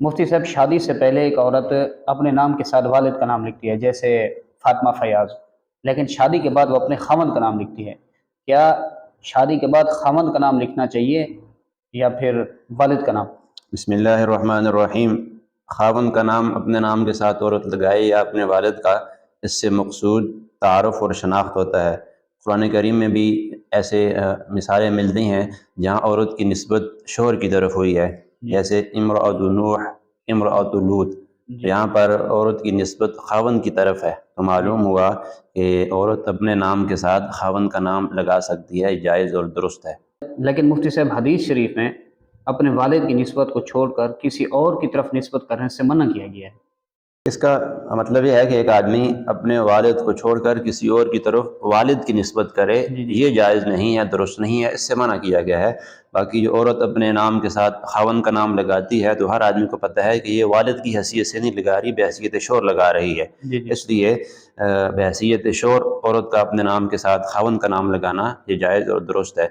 مفتی صاحب، شادی سے پہلے ایک عورت اپنے نام کے ساتھ والد کا نام لکھتی ہے، جیسے فاطمہ فیاض، لیکن شادی کے بعد وہ اپنے خاوند کا نام لکھتی ہے۔ کیا شادی کے بعد خاوند کا نام لکھنا چاہیے یا پھر والد کا نام؟ بسم اللہ الرحمن الرحیم۔ خاوند کا نام اپنے نام کے ساتھ عورت لگائے یا اپنے والد کا، اس سے مقصود تعارف اور شناخت ہوتا ہے۔ قرآن کریم میں بھی ایسے مثالیں ملتی ہیں جہاں عورت کی نسبت شوہر کی طرف ہوئی ہے، جیسے امرأۃ نوح، امرأۃ لوط۔ یہاں پر عورت کی نسبت خاوند کی طرف ہے، تو معلوم ہوا کہ عورت اپنے نام کے ساتھ خاوند کا نام لگا سکتی ہے، جائز اور درست ہے۔ لیکن مفتی صاحب، حدیث شریف میں اپنے والد کی نسبت کو چھوڑ کر کسی اور کی طرف نسبت کرنے سے منع کیا گیا ہے۔ اس کا مطلب یہ ہے کہ ایک آدمی اپنے والد کو چھوڑ کر کسی اور کی طرف والد کی نسبت کرے، یہ جائز نہیں ہے، درست نہیں ہے، اس سے منع کیا گیا ہے۔ باقی جو عورت اپنے نام کے ساتھ خاوند کا نام لگاتی ہے تو ہر آدمی کو پتہ ہے کہ یہ والد کی حیثیت سے نہیں لگا رہی، بحیثیت شوہر لگا رہی ہے۔ اس لیے بحیثیت شوہر عورت کا اپنے نام کے ساتھ خاوند کا نام لگانا یہ جائز اور درست ہے۔